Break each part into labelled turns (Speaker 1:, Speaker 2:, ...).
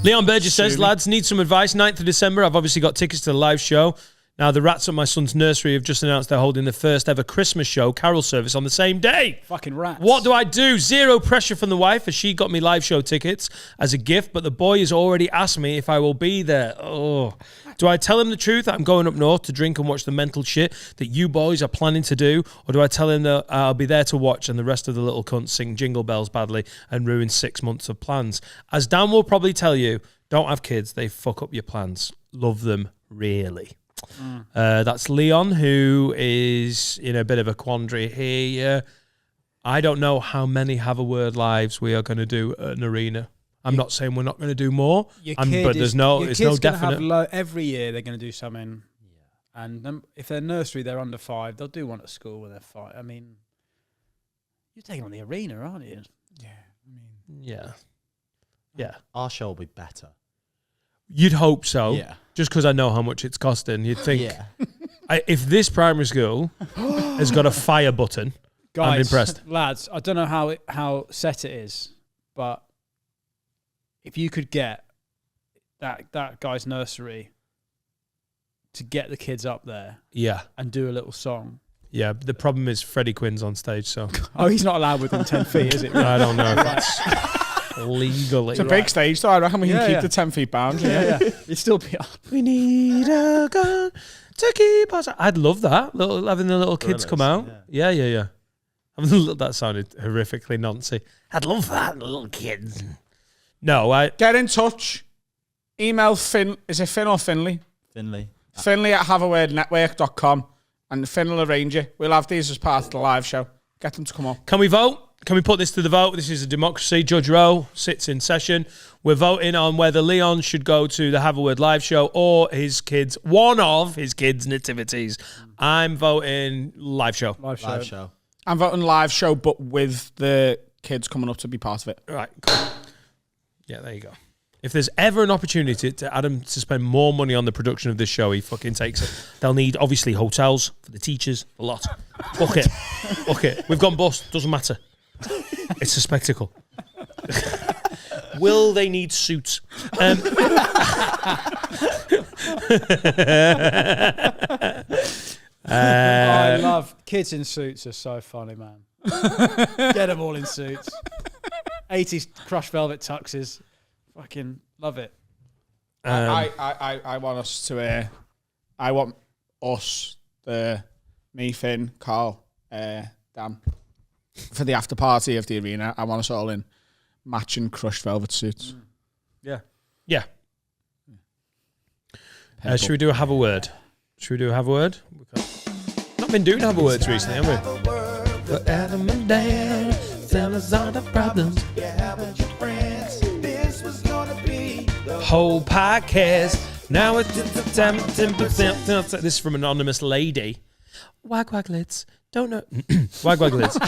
Speaker 1: Leon Burgess says, lads, need some advice. 9th of December, I've obviously got tickets to the live show. Now, the rats at my son's nursery have just announced they're holding the first ever Christmas show carol service on the same day.
Speaker 2: Fucking rats.
Speaker 1: What do I do? Zero pressure from the wife as she got me live show tickets as a gift, but the boy has already asked me if I will be there. Oh. Do I tell him the truth that I'm going up north to drink and watch the mental shit that you boys are planning to do? Or do I tell him that I'll be there to watch and the rest of the little cunts sing Jingle Bells badly and ruin 6 months of plans? As Dan will probably tell you, don't have kids. They fuck up your plans. Love them, really. That's Leon, who is in a bit of a quandary here. I don't know how many Have a Word lives we are going to do at an arena. I'm not saying we're not going to do more, but there's no definite.
Speaker 2: Every year they're going to do something, and if they're nursery, they're under 5. They'll do one at school when they're 5. I mean, you're taking on the arena, aren't you?
Speaker 3: Yeah, I mean,
Speaker 1: yeah.
Speaker 4: Our show will be better.
Speaker 1: You'd hope so.
Speaker 4: Yeah.
Speaker 1: Just because I know how much it's costing, you'd think.
Speaker 4: Yeah.
Speaker 1: If this primary school has got a fire button,
Speaker 2: Guys,
Speaker 1: I'm impressed.
Speaker 2: Lads, I don't know how set it is, but if you could get that guy's nursery to get the kids up there, and do a little song.
Speaker 1: Yeah, the problem is Freddie Quinn's on stage, so.
Speaker 2: Oh, he's not allowed within 10 feet, is it?
Speaker 1: I don't know. That's legally.
Speaker 3: It's a big stage, though. I reckon we can keep the 10 feet bound. Yeah.
Speaker 2: It'd still be up.
Speaker 1: We need a gun to keep us. I'd love that. Having the little kids come out. Yeah. That sounded horrifically noncy. I'd love that, the little kids. No,
Speaker 3: Get in touch. Email Finn. Is it Finn or Finley?
Speaker 4: Finley.
Speaker 3: Finley at haveawordnetwork.com. And Finn will arrange it. We'll have these as part of the live show. Get them to come on.
Speaker 1: Can we vote? Can we put this to the vote? This is a democracy. Judge Rowe sits in session. We're voting on whether Leon should go to the Have a Word live show or his kids, one of his kids' nativities. I'm voting live show.
Speaker 2: Live show.
Speaker 3: I'm voting live show, but with the kids coming up to be part of it.
Speaker 1: All right, cool. Yeah, there you go. If there's ever an opportunity to Adam to spend more money on the production of this show, he fucking takes it. They'll need, obviously, hotels for the teachers, a lot. Fuck it. Fuck it. We've gone bust. Doesn't matter. It's a spectacle. Will they need suits?
Speaker 2: I love kids in suits are so funny, man. Get them all in suits. 80s crushed velvet tuxes. Fucking love it.
Speaker 3: I want us to. I want us, me, Finn, Carl, Dan, for the after party of the arena. I want us all in matching crushed velvet suits.
Speaker 1: Yeah. Should we do a Have a Word? Should we do a Have a Word? We've not been doing Have a Words recently, have we? For Adam and Dan, fellas are the problems. Whole podcast. Now it's 10%. This is from Anonymous Lady. Wag-wag-lids. Don't know. Wag-wag-lids.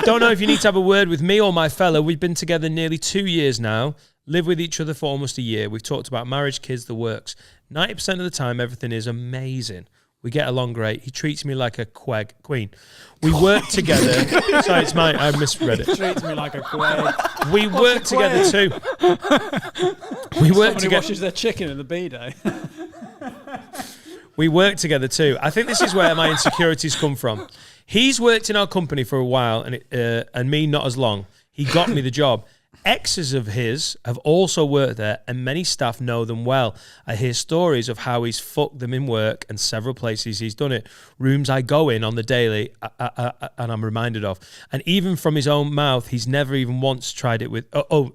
Speaker 1: Don't know if you need to have a word with me or my fella. We've been together nearly 2 years now. Live with each other for almost a year. We've talked about marriage, kids, the works. 90% of the time, everything is amazing. We get along great. He treats me like a queen. We work together. Sorry, I misread it.
Speaker 2: Treats me like a queen.
Speaker 1: We work together too. We work
Speaker 2: Somebody
Speaker 1: together.
Speaker 2: washes their chicken in the B-day.
Speaker 1: We work together too. I think this is where my insecurities come from. He's worked in our company for a while, and me not as long. He got me the job. Exes of his have also worked there, and many staff know them well. I hear stories of how he's fucked them in work and several places he's done it. Rooms I go in on the daily, and I'm reminded of. And even from his own mouth, he's never even once tried it with...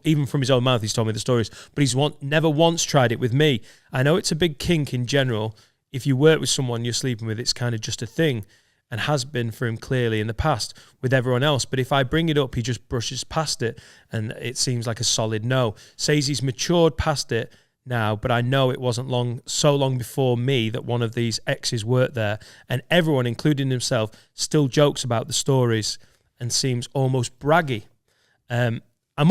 Speaker 1: even from his own mouth, he's told me the stories, but he's never once tried it with me. I know it's a big kink in general. If you work with someone you're sleeping with, it's kind of just a thing. And has been for him clearly in the past with everyone else. But if I bring it up, he just brushes past it, and it seems like a solid no. Says he's matured past it now, but I know it wasn't so long before me that one of these exes worked there, and everyone, including himself, still jokes about the stories and seems almost braggy. I'm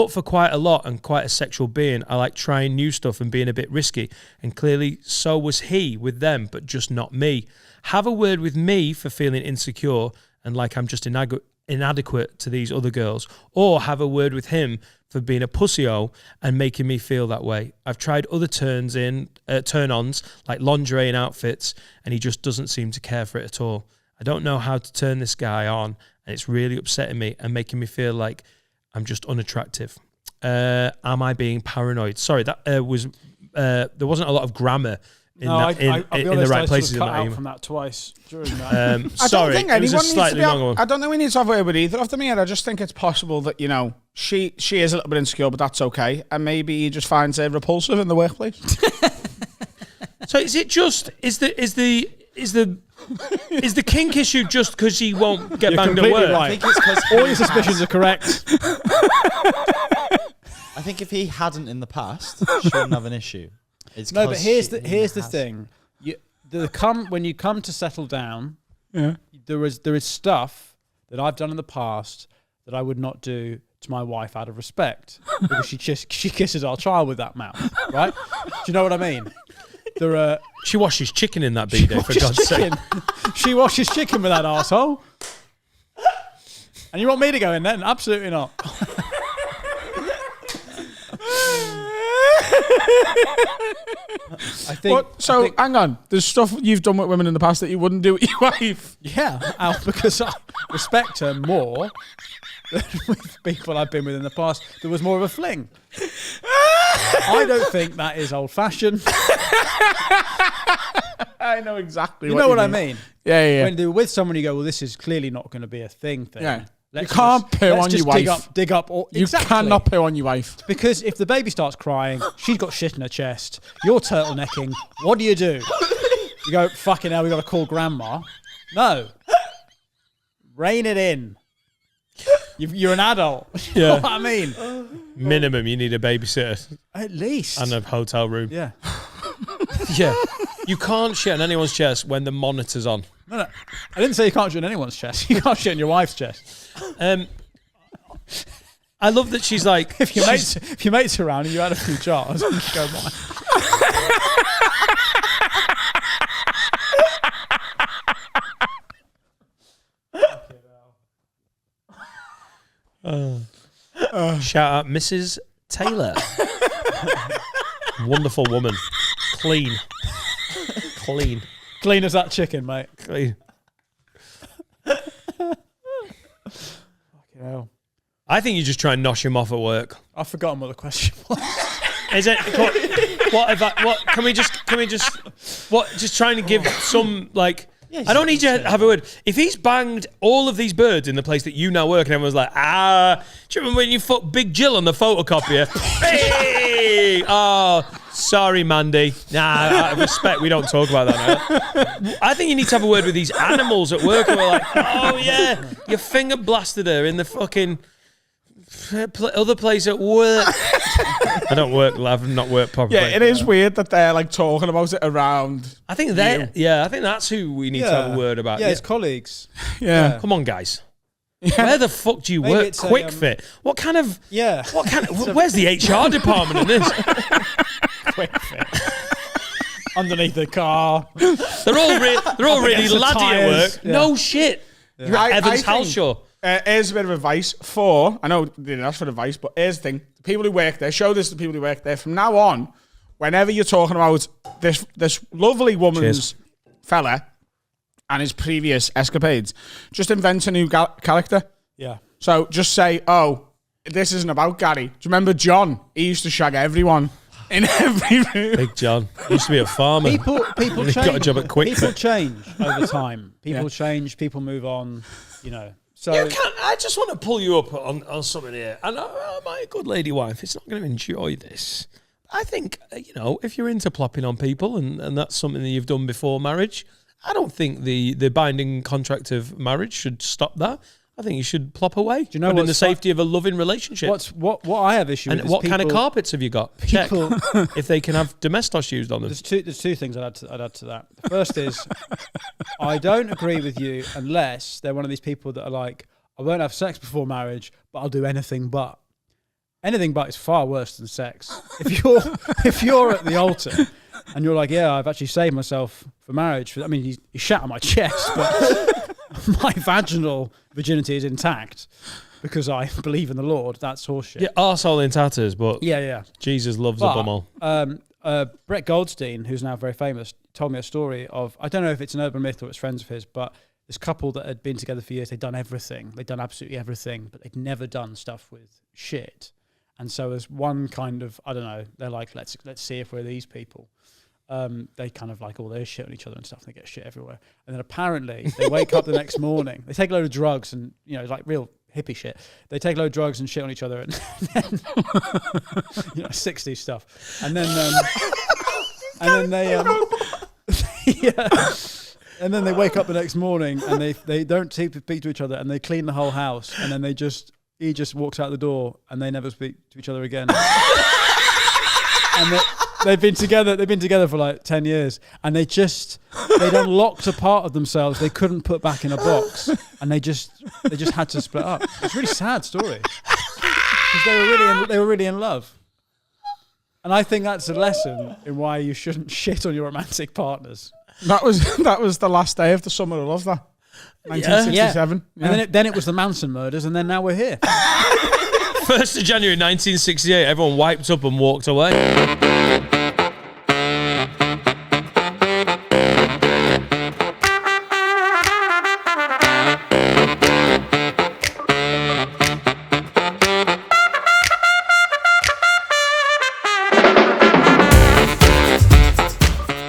Speaker 1: up for quite a lot and quite a sexual being. I like trying new stuff and being a bit risky, and clearly so was he with them, but just not me. Have a word with me for feeling insecure and like I'm just inadequate to these other girls, or have a word with him for being a pussy-o and making me feel that way. I've tried other turn-ons, like lingerie and outfits, and he just doesn't seem to care for it at all. I don't know how to turn this guy on, and it's really upsetting me and making me feel like I'm just unattractive. Am I being paranoid? Sorry, that was there wasn't a lot of grammar in the right places.
Speaker 2: Cut out from that twice during that.
Speaker 1: Sorry, it was a slightly longer one.
Speaker 3: I don't think we need to have a word with either of them here. I just think it's possible that, you know, she is a little bit insecure, but that's okay, and maybe he just finds her repulsive in the workplace.
Speaker 1: So is it just is the kink issue just because she won't get banged at work?
Speaker 2: Right. I think it's because all your suspicions are correct.
Speaker 4: I think if he hadn't in the past, she wouldn't have an issue.
Speaker 2: No, but here's the thing. When you come to settle down, there is stuff that I've done in the past that I would not do to my wife out of respect because she kisses our child with that mouth, right? Do you know what I mean?
Speaker 1: She washes chicken in that bidet, for God's sake.
Speaker 2: She washes chicken with that arsehole. And you want me to go in then? Absolutely not.
Speaker 3: Hang on. There's stuff you've done with women in the past that you wouldn't do with your wife.
Speaker 2: Yeah, because I respect her more than with people I've been with in the past. There was more of a fling. I don't think that is old-fashioned.
Speaker 3: I know exactly
Speaker 2: you know what I mean.
Speaker 3: Yeah.
Speaker 2: When they're with someone, you go, well, this is clearly not going to be a thing.
Speaker 3: Yeah. You can't poo on your wife.
Speaker 2: Dig up.
Speaker 3: You cannot poo on your wife.
Speaker 2: Because if the baby starts crying, she's got shit in her chest, you're turtlenecking, what do? You go, fucking hell, we got to call grandma. No. Rein it in. You're an adult. You know what I mean?
Speaker 1: Minimum, you need a babysitter.
Speaker 2: At least.
Speaker 1: And a hotel room.
Speaker 2: Yeah.
Speaker 1: Yeah. You can't shit on anyone's chest when the monitor's on.
Speaker 2: No. I didn't say you can't shit on anyone's chest. You can't shit on your wife's chest.
Speaker 1: I love that she's like...
Speaker 2: If your mates are around and you had a few jars, you go, mine.
Speaker 1: Shout out Mrs. Taylor. Wonderful woman. Clean
Speaker 2: as that chicken, mate.
Speaker 1: Clean.
Speaker 2: Fucking hell.
Speaker 1: I think you just try and nosh him off at work.
Speaker 2: I've forgotten what the question was.
Speaker 1: Is it? What can we just just trying to give some, like, yeah, I don't need you to have a word. If he's banged all of these birds in the place that you now work and everyone's like, do you remember when you fucked Big Jill on the photocopier? Hey! Oh, sorry, Mandy. Nah, out of respect, we don't talk about that now. I think you need to have a word with these animals at work who are like, oh yeah, your finger blasted her in the fucking other place at work. I don't work, I've not worked properly.
Speaker 3: Yeah, it is weird that they're like talking about it around.
Speaker 1: I think I think that's who we need to have a word about.
Speaker 2: Yeah, his colleagues.
Speaker 1: Yeah. Come on, guys. Yeah. Where the fuck do you work? Quick Fit. What kind of?
Speaker 2: Yeah.
Speaker 1: What kind of? Where's the HR department in this?
Speaker 2: Quick Fit. Underneath the car.
Speaker 1: They're all really laddie at work. Yeah. No shit. Yeah. You're at Evans Halshaw.
Speaker 3: Here's a bit of advice I know they didn't ask for advice, but here's the thing. The people who work there, show this to the people who work there. From now on, whenever you're talking about this lovely woman's fella and his previous escapades, just invent a new character.
Speaker 2: Yeah.
Speaker 3: So just say, oh, this isn't about Gary. Do you remember John? He used to shag everyone in every room.
Speaker 1: Big John. Used to be a farmer.
Speaker 2: People change.
Speaker 1: Got a job at Quick
Speaker 2: People change over time. People change. People move on, you know. So
Speaker 1: I just want to pull you up on something here. And my good lady wife is not going to enjoy this. I think, if you're into plopping on people and that's something that you've done before marriage, I don't think the binding contract of marriage should stop that. I think you should plop away. Do you know in the safety of a loving relationship?
Speaker 2: What I have issue with?
Speaker 1: And what kind of carpets have you got? Check if they can have domestos used on them.
Speaker 2: There's two things I'd add to that. The first is I don't agree with you unless they're one of these people that are like, I won't have sex before marriage, but I'll do anything but. Anything but is far worse than sex. If you're at the altar and you're like, yeah, I've actually saved myself for marriage. I mean, you shat on my chest, but my vaginal virginity is intact. because I believe in the Lord. That's horseshit.
Speaker 1: Yeah, arsehole in tatters, but
Speaker 2: Yeah.
Speaker 1: Jesus loves a bumhole.
Speaker 2: Brett Goldstein, who's now very famous, told me a story of, I don't know if it's an urban myth or it's friends of his, but this couple that had been together for years, they'd done everything. They'd done absolutely everything, but they'd never done stuff with shit. And so as one kind of, I don't know, they're like, let's see if we're these people. They kind of like all their shit on each other and stuff. They get shit everywhere. And then apparently they wake up the next morning. They take a load of drugs and, like real hippie shit. They take a load of drugs and shit on each other and then, 60s stuff. And then they and then they wake up the next morning and they don't speak to each other and they clean the whole house and then he just walks out the door and they never speak to each other again. And they've been together for like 10 years and they'd unlocked a part of themselves they couldn't put back in a box and they just had to split up. It's a really sad story because they were really in love. And I think that's a lesson in why you shouldn't shit on your romantic partners.
Speaker 3: That was the last day of the summer of love, that 1967.
Speaker 2: Yeah. And then it was the Manson murders, and then now we're here.
Speaker 1: 1st of January 1968, everyone wiped up and walked away.